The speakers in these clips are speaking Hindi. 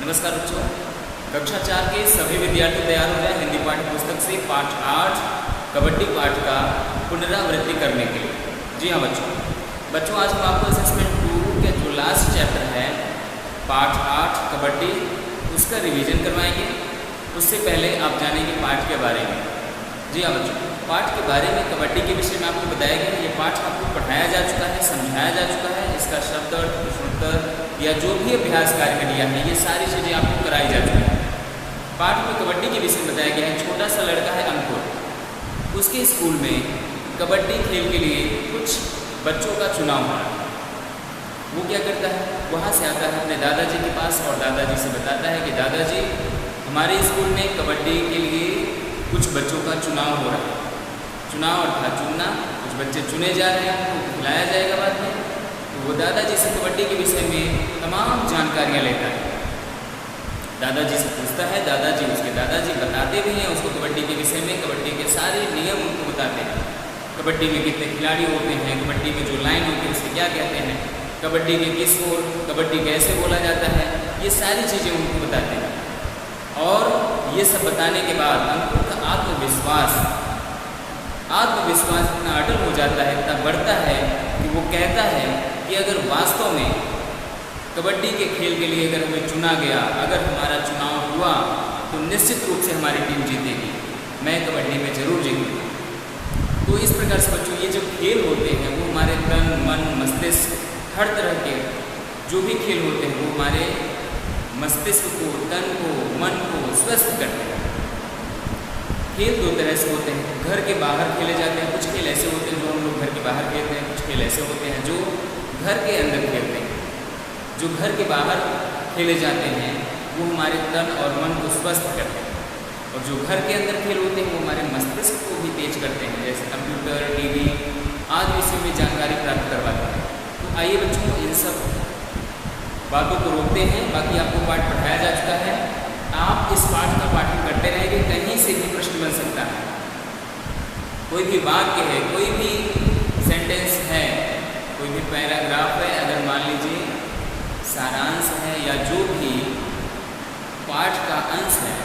नमस्कार बच्चों, कक्षा 4 के सभी विद्यार्थी तैयार हो जाए हिंदी पाठ्य पुस्तक से पाठ 8 कबड्डी पाठ का पुनरावृत्ति करने के लिए। जी हाँ बच्चों आज हम आपको असेसमेंट 2 के जो लास्ट चैप्टर है पाठ 8 कबड्डी उसका रिवीजन करवाएंगे। उससे पहले आप जानेंगे पाठ के बारे में। जी हाँ बच्चों, पाठ के बारे में कबड्डी के विषय में आपको बताया गया है। ये पाठ आपको पढ़ाया जा चुका है, समझाया जा चुका है। इसका शब्द अर्थ, प्रश्नोत्तर या जो भी अभ्यास कार्य दिया है ये सारी चीज़ें आपको कराई जा चुकी है। पाठ में कबड्डी के विषय में बताया गया है। छोटा सा लड़का है अंकुर, उसके स्कूल में कबड्डी खेल के लिए कुछ बच्चों का चुनाव हुआ। वो क्या करता है, वहाँ से आता है अपने दादाजी के पास और दादाजी से बताता है कि दादाजी हमारे स्कूल में कबड्डी के लिए कुछ बच्चों का चुनाव हो रहा है। चुनाव अर्थात चुनना, कुछ बच्चे चुने जा रहे हैं, उनको खिलाया जाएगा बाद में। तो वो दादाजी से कबड्डी के विषय में तमाम जानकारियाँ लेता है, दादाजी से पूछता है। दादाजी उसके दादाजी बताते भी हैं उसको कबड्डी के विषय में, कबड्डी के सारे नियम उनको बताते हैं। कबड्डी में कितने खिलाड़ी होते हैं, कबड्डी में जो लाइन होती है उसे क्या कहते हैं, कबड्डी के किस ओर कबड्डी कैसे बोला जाता है, ये सारी चीज़ें उनको बताते हैं। और ये सब बताने के बाद अंकुर का आत्मविश्वास इतना अटल हो जाता है, इतना बढ़ता है कि वो कहता है कि अगर वास्तव में कबड्डी के खेल के लिए अगर हमें चुना गया, अगर हमारा चुनाव हुआ तो निश्चित रूप से हमारी टीम जीतेगी, मैं कबड्डी में ज़रूर जीतूँगा। तो इस प्रकार से बच्चों ये जो खेल होते हैं वो हमारे तन मन मस्तिष्क हर तरह के जो भी खेल होते हैं वो हमारे मस्तिष्क को, तन को, मन को स्वस्थ करते हैं। खेल दो तरह से होते हैं, घर के बाहर खेले जाते हैं। कुछ खेल ऐसे होते हैं जो हम लोग घर के बाहर खेलते हैं, कुछ खेल ऐसे होते हैं जो घर के अंदर खेलते हैं। जो घर के बाहर खेले जाते हैं वो हमारे तन और मन को स्वस्थ करते हैं, और जो घर के अंदर खेल होते हैं वो हमारे मस्तिष्क को भी तेज करते हैं, जैसे कंप्यूटर, टीवी आदि विषय में जानकारी प्राप्त करवाते हैं। तो आइए बच्चों इन सब बातों को रोकते हैं। बाकी आपको पाठ पढ़ाया जा चुका है, आप इस पाठ का पाठन करते रहेंगे। कहीं से भी प्रश्न बन सकता है, कोई भी वाक्य है, कोई भी सेंटेंस है, कोई भी पैराग्राफ है, अगर मान लीजिए सारांश है या जो भी पाठ का अंश है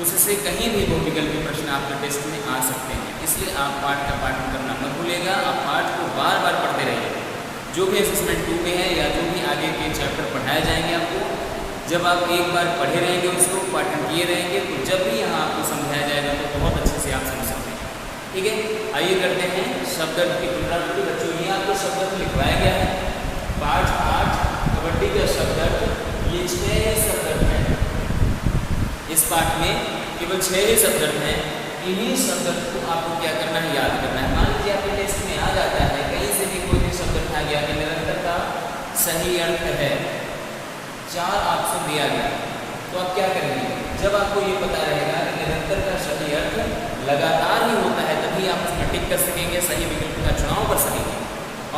उससे कहीं भी बहुविकल्पी प्रश्न आपके टेस्ट में आ सकते हैं। इसलिए आप पाठ का पाठन करना मत भूलिएगा। आप पाठ को बार बार पढ़ते रहिए। जो भी असेसमेंट 2 में है या जो भी आगे के चैप्टर पढ़ाए जाएंगे आपको, जब आप एक बार पढ़े रहेंगे, उसको पाठन किए रहेंगे, तो जब भी यहाँ आपको समझाया जाएगा तो बहुत अच्छे से आप समझ सकते हैं। ठीक है, आइए करते हैं शब्द अर्थ की पुनरावृत्ति। बच्चों ये आपको शब्द अर्थ लिखवाया गया है। पाठ 8 कबड्डी का शब्द अर्थ, ये 6 शब्द अर्थ हैं। इस पाठ में केवल 6 शब्द अर्थ हैं। इन्हीं शब्द अर्थ को आपको क्या करना है, याद करना है। मान लीजिए आपके टेस्ट में आ जाता है, कहीं से भी कोई भी शब्द अर्थ आ गया कि निरंतर का सही अर्थ है, 4 ऑप्शन दिया गया, तो आप क्या करेंगे, जब आपको ये पता रहेगा कि निरंतर का सही अर्थ लगातार ही होता है, तभी आप उसमें टिक कर सकेंगे, सही विकल्प का चुनाव कर सकेंगे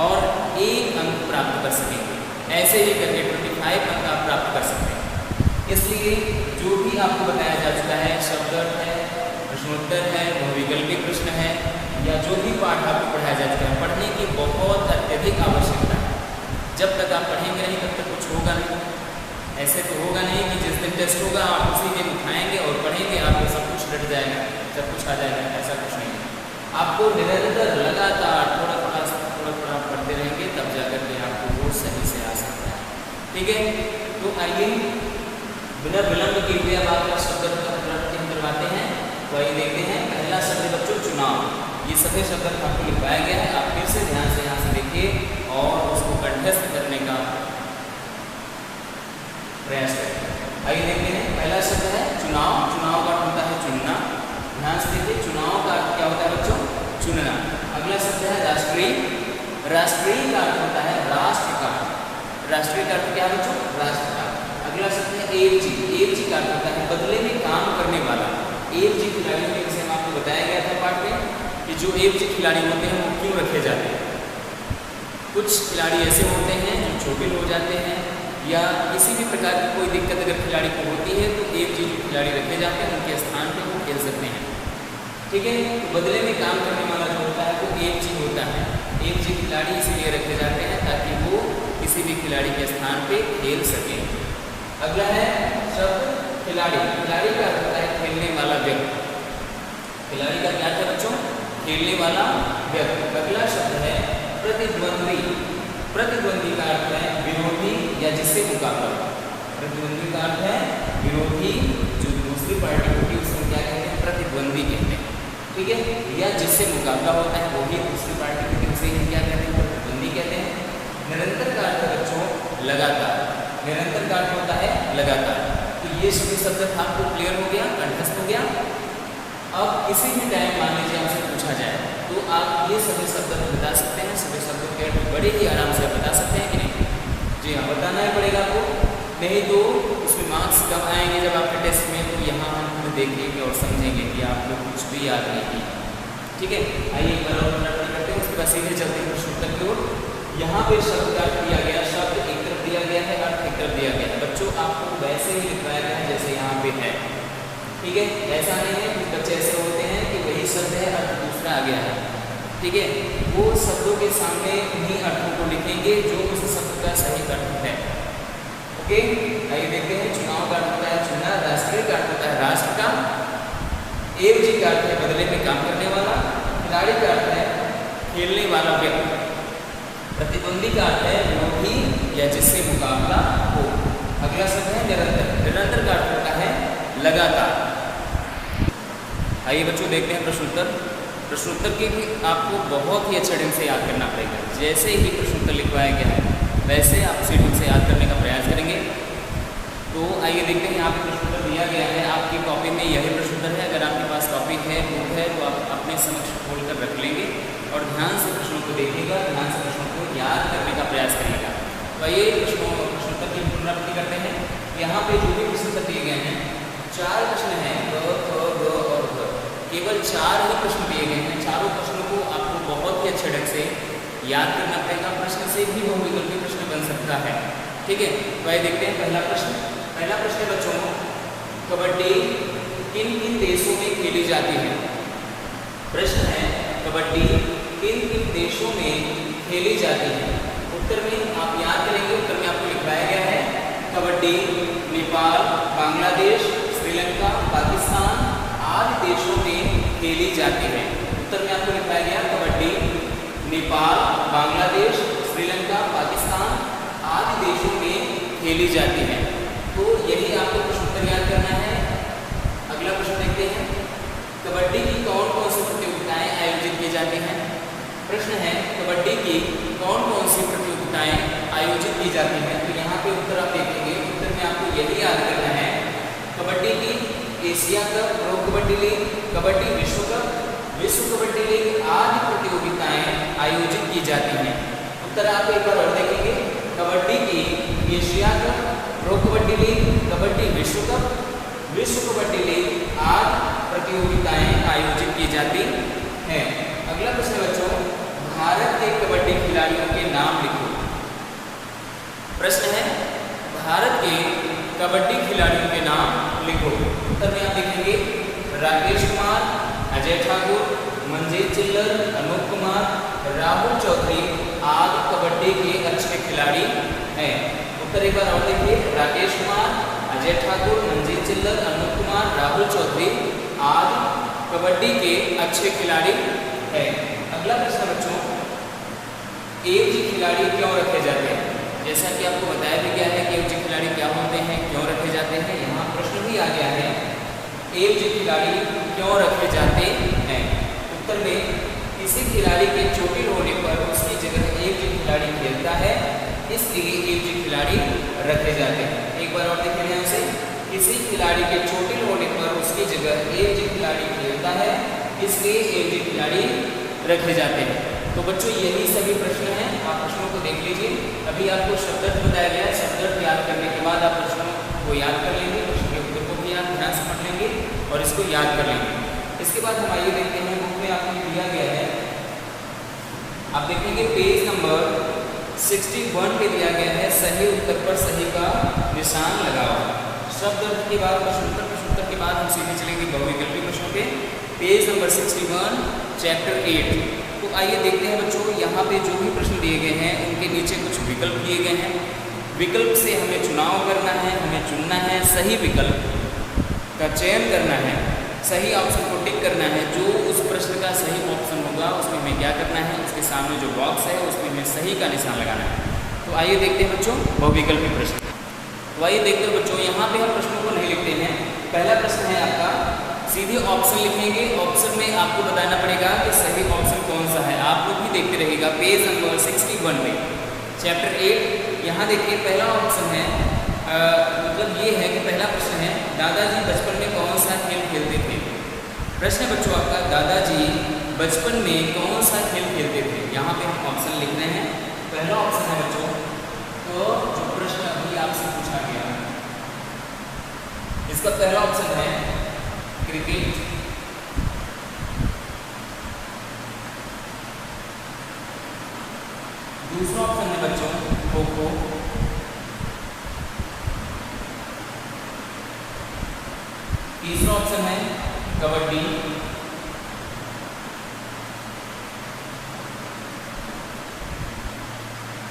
और 1 अंक प्राप्त कर सकेंगे। ऐसे ही करके 25 अंक आप प्राप्त कर सकते हैं। इसलिए जो भी आपको बताया जा चुका है, शब्द अर्थ है, प्रश्नोत्तर है, बहुविकल्पिक प्रश्न है, या जो भी पाठ आपको पढ़ाया जा चुका है, पढ़ने की बहुत अत्यधिक आवश्यकता है। जब तक आप पढ़ेंगे नहीं तब तक कुछ होगा नहीं। ऐसे तो होगा नहीं कि जिस दिन टेस्ट होगा आप उसी दिन उठाएंगे और पढ़ेंगे, आपको सब कुछ रट जाएगा, सब कुछ आ जाएगा। ऐसा कुछ नहीं है। आपको निरंतर लगातार थोड़ा थोड़ा पढ़ते रहेंगे, तब जाकर के आपको वो सही से आ सकता है। ठीक है, तो आइए बिना विलंब के हुए अब आपका शब्द अर्थ का पुनरावृत्ति हम करवाते हैं। तो आइए देखते हैं। पहला शब्द बच्चों चुनाव। ये सभी शब्द अर्थ आपको लिखवाया गया है। आप फिर से ध्यान से यहाँ से देखिए और उसको कंठस्थ करने का प्रयास करें। आइए देखते हैं। पहला शब्द है चुनाव। चुनाव का अर्थ होता है चुनना। ध्यान से देखिए, चुनाव का अर्थ क्या होता है बच्चों, चुनना। अगला शब्द है राष्ट्रीय। राष्ट्रीय का अर्थ होता है राष्ट्र का। राष्ट्रीय का अर्थ क्या है बच्चों, राष्ट्र का। अगला शब्द है एवजी। एवजी का अर्थ होता है बदले में काम करने वाला। एवजी खिलाड़ियों के विषय में आपको बताया गया था पाठ में कि जो एवजी खिलाड़ी होते हैं वो क्यों रखे जाते हैं। कुछ खिलाड़ी ऐसे होते हैं जो चोटिल हो जाते हैं, या किसी भी प्रकार की कोई दिक्कत अगर खिलाड़ी को होती है तो एवजी जो खिलाड़ी रखे जाते हैं उनके स्थान पर वो खेल सकते हैं। ठीक है, तो बदले में काम करने वाला जो होता है वो एवजी होता है। एवजी खिलाड़ी इसीलिए रखे जाते हैं ताकि वो किसी भी खिलाड़ी के स्थान पे खेल सकें। अगला है शब्द खिलाड़ी। खिलाड़ी का अर्थ होता है खेलने वाला व्यक्ति। खिलाड़ी का क्या है बच्चों? खेलने वाला व्यक्ति। अगला शब्द है प्रतिद्वंदी। प्रतिद्वंदी का अर्थ है विरोधी या जिससे मुकाबला। प्रतिद्वंदी का अर्थ है विरोधी, जो दूसरी पार्टी होती है उसको क्या कहते हैं? प्रतिद्वंदी कहते हैं। ठीक है, या जिससे मुकाबला होता है वही दूसरी पार्टी होती है, उसे क्या कहते हैं? प्रतिद्वंदी कहते हैं। निरंतर का अर्थ है बच्चों लगातार। निरंतर का अर्थ होता है लगातार। तो ये सभी शब्द आपको क्लियर हो गया, कंठस्थ हो गया। अब किसी भी टाइम मान लीजिए आपसे पूछा जाए तो आप ये सभी शब्द बता सकते हैं। सभी शब्दों के अर्थ बड़े ही आराम से बता सकते हैं कि नहीं? जी हाँ, बताना ही पड़ेगा आपको, नहीं तो उसमें मार्क्स कम आएंगे जब आपके टेस्ट में। तो यहाँ हम देखेंगे और समझेंगे कि आपको कुछ भी याद नहीं किया। ठीक है, आइए एक बार और करते हैं, उसके बाद सीधे चलते हैं प्रश्न उत्तर की ओर। यहाँ पे शब्द का अर्थ दिया गया, शब्द एक तरफ दिया गया है, अर्थ एक तरफ दिया गया है। बच्चों आपको वैसे ही लिखवाया गया है जैसे यहाँ पे है। ठीक है, ऐसा नहीं है कि बच्चे ऐसे होते हैं कि वही शब्द है अर्थ दूसरा आ गया है। ठीक है, वो शब्दों के सामने उन्हीं अर्थों को लिखेंगे जो उस शब्द का सही अर्थ है। ओके, आइए देखते हैं। चुनाव का अर्थ होता है चुनना, राष्ट्रीय का अर्थ होता है राष्ट्र का, एवजी का अर्थ है बदले में काम करने वाला, खिलाड़ी का अर्थ है खेलने वाला व्यक्ति, प्रतिद्वंदी का अर्थ है विरोधी या जिससे मुकाबला हो। अगला शब्द है निरंतर। निरंतर का अर्थ होता है लगातार। आइए बच्चों देखते हैं प्रश्नोत्तर। प्रश्नोत्तर की भी आपको बहुत ही अच्छे ढंग से याद करना पड़ेगा। जैसे ही प्रश्नोत्तर लिखवाया गया है वैसे आप उसी ढंग से याद करने का प्रयास करेंगे। तो आइए देखते हैं, यहाँ पे प्रश्नोत्तर दिया गया है। आपकी कॉपी में यही प्रश्नोत्तर है। अगर आपके पास कॉपी है, बुक है, तो आप अपने समक्ष खोल कर रख लेंगे और ध्यान से प्रश्नों को देखिएगा, ध्यान से प्रश्नों को याद करने का प्रयास करिएगा। तो आइए प्रश्नोत्तर की पुनरावृत्ति करते हैं। यहाँ पे जो भी प्रश्नोत्तर दिए गए हैं, 4 प्रश्न हैं, ग, ख, ग और घ। केवल 4 ही प्रश्न दिए गए हैं। चारों प्रश्नों को आपको बहुत ही अच्छे ढंग से याद करना पड़ेगा। प्रश्न से भी बहुविकल्पी प्रश्न बन सकता है। ठीक है, तो आइए देखते हैं पहला प्रश्न। पहला प्रश्न है बच्चों, कबड्डी किन किन देशों में खेली जाती है? प्रश्न है कबड्डी किन किन देशों में खेली जाती है? उत्तर में आप याद करेंगे, उत्तर में आपको लिखवाया गया है कबड्डी नेपाल, बांग्लादेश, श्रीलंका, पाकिस्तान आदि देशों में खेली जाती है। उत्तर में आपको लिखवाया गया कबड्डी नेपाल, बांग्लादेश, श्रीलंका, पाकिस्तान आदि देशों में खेली जाती है। तो यही आपको प्रश्नोत्तर याद करना है। अगला प्रश्न देखते हैं, कबड्डी की कौन कौन सी प्रतियोगिताएं आयोजित की जाती हैं? प्रश्न है कबड्डी की कौन कौन सी प्रतियोगिताएं आयोजित की जाती हैं? तो यहाँ पे उत्तर आप देखेंगे, उत्तर में आपको यही याद करना है कबड्डी की Asia cup, pro kabaddi league, kabaddi विश्व कप, विश्व कबड्डी लीग आदि प्रतियोगिताएं आयोजित की जाती हैं। उत्तर आप एक बार और देखेंगे, कबड्डी की Asia cup, pro kabaddi league, kabaddi विश्व कप, विश्व कबड्डी लीग आदि प्रतियोगिताएं आयोजित की जाती हैं। अगला प्रश्न बच्चों, भारत के कबड्डी खिलाड़ियों के नाम लिखो। प्रश्न है भारत के कबड्डी खिलाड़ियों के नाम लिखो। उत्तर में आप देखेंगे राकेश कुमार, अजय ठाकुर, मंजीत चिल्लर, अनूप कुमार, राहुल चौधरी आदि कबड्डी के अच्छे खिलाड़ी हैं। उत्तर एक बार और देखिए, राकेश कुमार, अजय ठाकुर, मंजीत चिल्लर, अनूप कुमार, राहुल चौधरी आदि कबड्डी के अच्छे खिलाड़ी हैं। अगला प्रश्न बच्चों, एवजी खिलाड़ी क्यों रखे जाते हैं? जैसा कि आपको बताया भी गया है कि एवजी खिलाड़ी क्या होते हैं, क्यों रखे जाते हैं। यहाँ प्रश्न भी आ गया है, एवजी खिलाड़ी क्यों रखे जाते हैं? उत्तर में किसी खिलाड़ी के चोटिल होने पर उसकी जगह एवजी खिलाड़ी खेलता है, इसलिए एवजी खिलाड़ी रखे जाते हैं। एक बार और देखें ध्यान से, किसी खिलाड़ी के चोटिल होने पर उसकी जगह एवजी खिलाड़ी खेलता है, इसलिए एवजी खिलाड़ी रखे जाते हैं। तो बच्चों यही सभी प्रश्न हैं, आप प्रश्नों को देख लीजिए। अभी आपको शब्दार्थ बताया गया है, शब्दार्थ याद करने के बाद आप प्रश्नों को याद कर लेंगे, प्रश्न के उत्तर को भी आप ध्यान से पढ़ लेंगे और इसको याद कर लेंगे। इसके बाद हम आइए देखते हैं, बुक में आपको दिया गया है, आप देखेंगे पेज नंबर 61 पे दिया गया है सही उत्तर पर सही का निशान लगाओ। शब्दार्थ के बाद प्रश्नोत्तर के बाद हम सीधे चलेंगे बहुविकल्पी प्रश्नों पे। Page number 61 chapter 8। तो आइए देखते हैं बच्चों, यहाँ पे जो भी प्रश्न दिए गए हैं उनके नीचे कुछ विकल्प दिए गए हैं। विकल्प से हमें चुनाव करना है, हमें सही विकल्प का चयन करना है, सही ऑप्शन को टिक करना है। जो उस प्रश्न का सही ऑप्शन होगा उसमें हमें क्या करना है, उसके सामने जो बॉक्स है उसमें हमें सही का निशान लगाना है। तो आइए देखते हैं बच्चों बहुविकल्पी प्रश्न। तो आइए देखते हैं बच्चों, यहाँ पे हम प्रश्नों को नहीं लिखते हैं। पहला प्रश्न है आपका, सीधे ऑप्शन लिखेंगे। ऑप्शन में आपको बताना पड़ेगा कि सही ऑप्शन कौन सा है। आप लोग भी देखते रहिएगा पेज नंबर 61 में, चैप्टर 8। यहाँ देखिए पहला ऑप्शन है, मतलब ये है कि पहला प्रश्न है, दादाजी बचपन में कौन सा खेल खेलते थे। प्रश्न बच्चों आपका, दादाजी बचपन में कौन सा खेल खेलते थे। यहाँ पे हम ऑप्शन लिख रहे हैं। पहला ऑप्शन है बच्चों, तो जो प्रश्न अभी आपसे पूछा गया इसका पहला ऑप्शन है क्रिकेट। दूसरा ऑप्शन है बच्चों खो खो। तीसरा ऑप्शन है कबड्डी।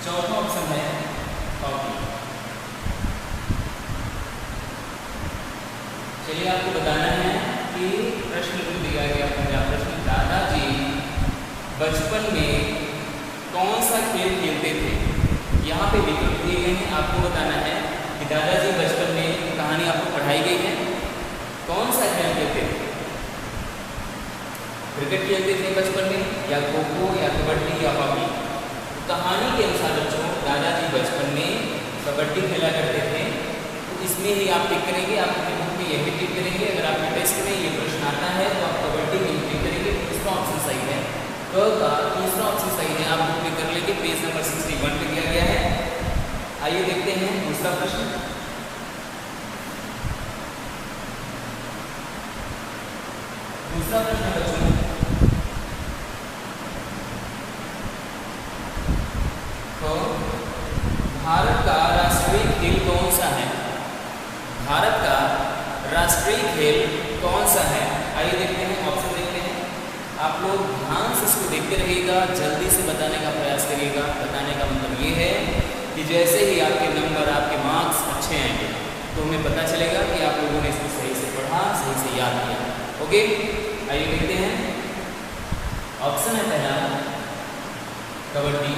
चौथा ऑप्शन है हॉकी। चलिए आपको बताना है कि प्रश्न जो दिया गया पहला प्रश्न, दादाजी बचपन में कौन सा खेल खेलते थे। यहाँ पे विकल्प दिए गए हैं। आपको बताना है कि दादाजी बचपन में, कहानी आपको पढ़ाई गई है, कौन सा खेल खेलते थे। क्रिकेट खेलते थे बचपन में, या खो खो, या कबड्डी, या हॉकी। कहानी के अनुसार बच्चों दादाजी बचपन में कबड्डी खेला करते थे। तो इसमें ही आप टिक करेंगे। आप अपने बुक में यही टिक करेंगे। अगर आपके टेस्ट में ये प्रश्न आता है तो आप कबड्डी में ही टिक करेंगे। तीसरा ऑप्शन सही है। तो तीसरा ऑप्शन सही है, आप बुक में कर लेंगे। पेज नंबर 61 पे दिया गया है। आइए देखते हैं दूसरा प्रश्न। दूसरा प्रश्न बच्चों, तो भारत का राष्ट्रीय खेल कौन सा है। भारत का राष्ट्रीय खेल कौन सा है। आइए देखते हैं, ऑप्शन देखते हैं। आप लोग ध्यान से इसको देखते रहिएगा, जल्दी से बताने का प्रयास करिएगा। बताने का मतलब ये है कि जैसे ही आपके नंबर, आपके मार्क्स अच्छे आएंगे तो हमें पता चलेगा कि आप लोगों ने इसको सही से पढ़ा, सही से याद किया। ओके, आइए देखते हैं। ऑप्शन है पहला कबड्डी।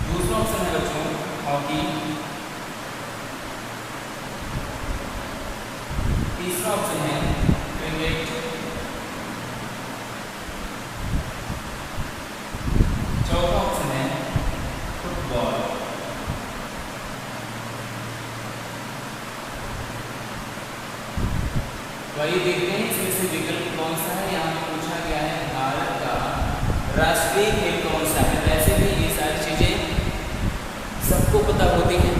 दूसरा ऑप्शन है बच्चों हॉकी। तीसरा ऑप्शन है क्रिकेट। चौथा ऑप्शन है फुटबॉल। तो आइए देखते हैं इसमें से विकल्प कौन सा है। यहाँ पे पूछा गया है भारत का राष्ट्रीय खेल कौन सा है। वैसे भी ये सारी चीजें सबको पता होती हैं।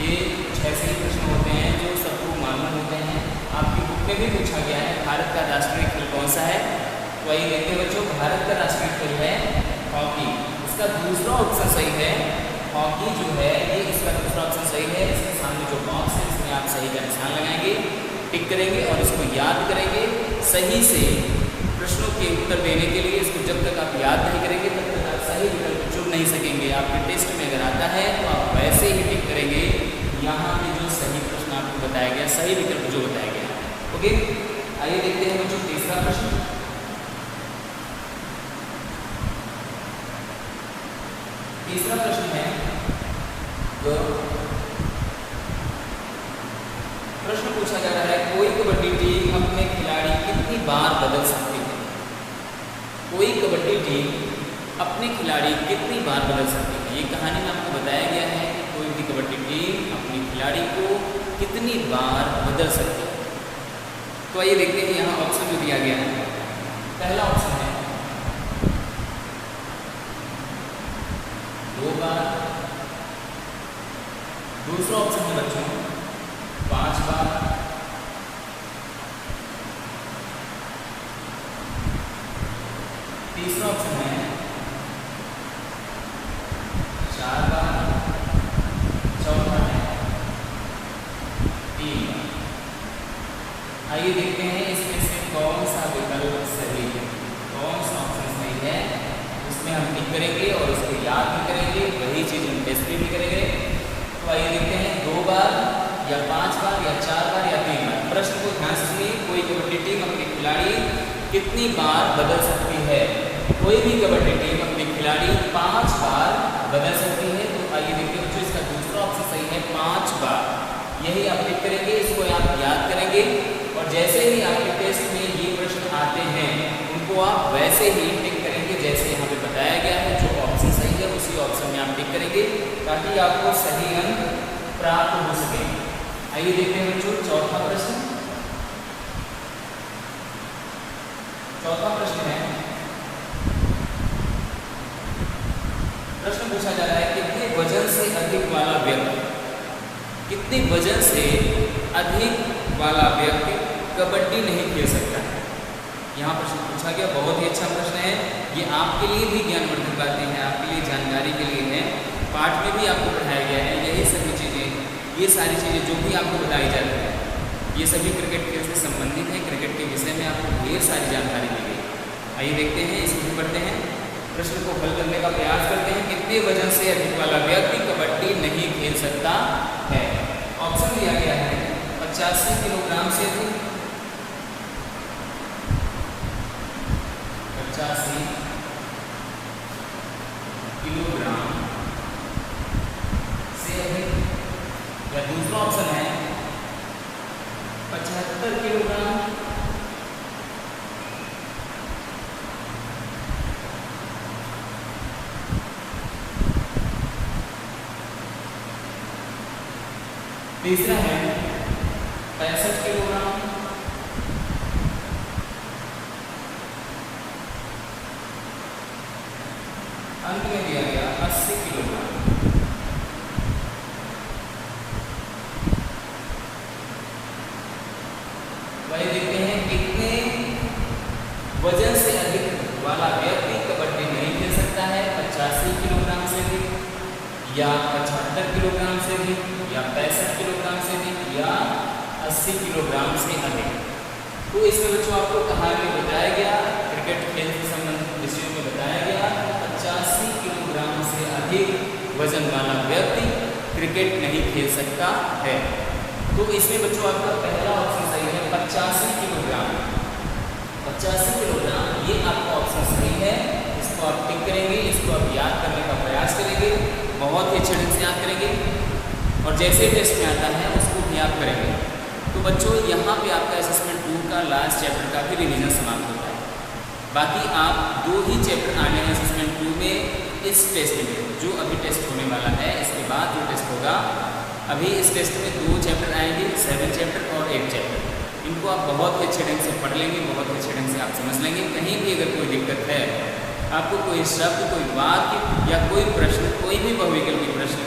ये कुछ ऐसे ही प्रश्न होते हैं जो सबको मालूम होते हैं। आपकी बुक में भी पूछा गया है भारत का राष्ट्रीय खेल कौन सा है। तो आइए देखते हैं बच्चों, भारत का राष्ट्रीय खेल है हॉकी। इसका दूसरा ऑप्शन सही है। हॉकी जो है ये इसका दूसरा ऑप्शन सही है। इसके सामने जो बॉक्स है इसमें आप सही का निशान लगाएंगे, टिक करेंगे और इसको याद करेंगे। सही से प्रश्नों के उत्तर देने के लिए इसको जब तक आप याद नहीं करेंगे तब तक आप सही विकल्प चुन नहीं सकेंगे। आपके टेस्ट में अगर आता है तो आप वैसे ही टिक करेंगे यहाँ पे जो सही प्रश्न आपको बताया गया, सही विकल्प जो बताया गया। ओके, आइए देखते हैं बच्चों तीसरा प्रश्न। तीसरा प्रश्न है, तो प्रश्न पूछा जा रहा है कोई कबड्डी टीम अपने खिलाड़ी कितनी बार बदल सकती है। कोई कबड्डी टीम अपने खिलाड़ी कितनी बार बदल सकती है। ये कहानी में आपको बताया गया है कि कोई भी कबड्डी टीम अपने खिलाड़ी को कितनी बार बदल सकती है। तो आइए देखते हैं यहाँ ऑप्शन जो दिया गया है। पहला ऑप्शन है 2 बार। दूसरा ऑप्शन है बच्चों 5 बार। तीसरा ऑप्शन है 4 बार। चौथा है 3 बार। आइए देखते हैं इसमें से कौन सा विकल्प सही है, कौन सा ऑप्शन सही है। उसमें हम टिक करेंगे और इसको याद भी करेंगे चीज़ हम टेस्ट में भी करेंगे। तो आइए देखते हैं 2 बार या 5 बार या 4 बार या 3 बार। प्रश्न को ध्यान से सुनिए। कोई कबड्डी टीम अपने खिलाड़ी कितनी बार बदल सकती है? कोई भी कबड्डी टीम अपने खिलाड़ी 5 बार बदल सकती है। तो आइए देखते हैं बच्चों, इसका दूसरा ऑप्शन सही है 5 बार। यही आप टिक करेंगे, इसको आप याद करेंगे और जैसे ही आपके टेस्ट में ये प्रश्न आते हैं उनको आप वैसे ही टिक करेंगे जैसे यहाँ पे बताया गया है। जो ऑप्शन सही है उसी ऑप्शन में आप टिक करेंगे ताकि आपको सही अंक प्राप्त हो सके। आइए देखते हैं बच्चों चौथा प्रश्न। चौथा प्रश्न है, प्रश्न पूछा जा रहा है कितने वजन से अधिक वाला व्यक्ति, कितने वजन से अधिक वाला व्यक्ति कबड्डी नहीं खेल सकता है। यहाँ प्रश्न पूछा गया, बहुत ही अच्छा प्रश्न है। ये आपके लिए भी ज्ञानवर्धक बातें हैं, आपके लिए जानकारी के लिए है। पाठ में भी आपको पढ़ाया गया है यही सभी चीज़ें, ये सारी चीज़ें जो भी आपको बताई जाती है ये सभी क्रिकेट खेल से संबंधित है। क्रिकेट के विषय में आपको ढेर सारी जानकारी दी गई। आइए देखते हैं, इसमें पढ़ते हैं, प्रश्न को हल करने का प्रयास करते हैं। कितने वजन से अधिक वाला व्यक्ति कबड्डी नहीं खेल सकता है? ऑप्शन दिया गया है 85 किलोग्राम से अधिक, 85 किलोग्राम से अधिक, या दूसरा ऑप्शन है 75 किलोग्राम, तीसरा है 65 किलोग्राम, अंत में दिया गया 80 किलोग्राम। वही देखते हैं कितने वजन से अधिक वाला व्यक्ति कबड्डी नहीं खेल सकता है? 85 किलोग्राम से अधिक या 75 किलोग्राम से अधिक या 65 किलोग्राम से अधिक या 80 किलोग्राम से अधिक। तो इसमें बच्चों आपको कहानी में बताया गया, क्रिकेट खेल से संबंधित विषयों में बताया गया 85 किलोग्राम से अधिक वजन वाला व्यक्ति क्रिकेट नहीं खेल सकता है। तो इसमें बच्चों आपका पहला ऑप्शन सही है 85 किलोग्राम। 85 किलोग्राम ये आपका ऑप्शन सही है। इसको आप टिक करेंगे, इसको आप याद करने का प्रयास करेंगे, बहुत ही अच्छे ढंग से याद करेंगे और जैसे टेस्ट में आता है उसको भी आप करेंगे। तो बच्चों यहाँ पे आपका असेसमेंट 2 का लास्ट चैप्टर का भी रिवीजन समाप्त होता है। बाकी आप 2 ही चैप्टर आने हैं असेसमेंट 2 में इस टेस्ट में, जो अभी टेस्ट होने वाला है। इसके बाद जो टेस्ट होगा, अभी इस टेस्ट में 2 चैप्टर आएंगे, 7 चैप्टर और 8 चैप्टर। इनको आप बहुत ही अच्छे ढंग से पढ़ लेंगे, बहुत ही अच्छे ढंग से आप समझ लेंगे। कहीं भी अगर कोई दिक्कत है, आपको कोई शब्द, कोई वाक्य या कोई प्रश्न, कोई भी बहुविकल्पी प्रश्न,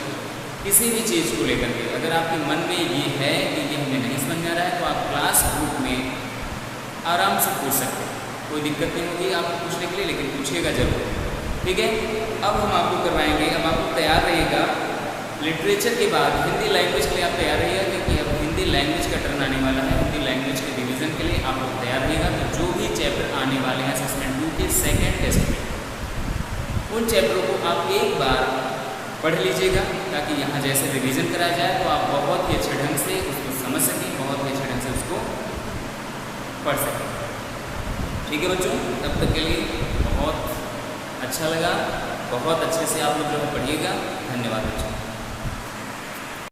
किसी भी चीज़ को लेकर के अगर आपके मन में ये है कि ये हमें नहीं समझ में आ रहा है, तो आप क्लास ग्रुप में आराम से पूछ सकते हैं। कोई दिक्कत नहीं होगी आपको पूछने के लिए, लेकिन पूछिएगा जरूर, ठीक है। अब हम आपको करवाएंगे, अब आपको तैयार रहिएगा लिटरेचर के बाद हिंदी लैंग्वेज के लिए आप तैयार रहिएगा, क्योंकि अब हिंदी लैंग्वेज का टर्न आने वाला है। हिंदी लैंग्वेज के रिवीजन के लिए आप लोग तैयार रहिएगा। तो जो भी चैप्टर आने वाले हैं असेसमेंट 2 के सेकेंड टेस्ट में, उन चैप्टरों को आप एक बार पढ़ लीजिएगा, ताकि यहाँ जैसे रिवीजन कराया जाए तो आप बहुत ही अच्छे ढंग से उसको समझ सकें, बहुत ही अच्छे ढंग से उसको पढ़ सकें। ठीक है बच्चों, तब तक के लिए बहुत अच्छा लगा, बहुत अच्छे से आप लोग जो पढ़िएगा। धन्यवाद बच्चों।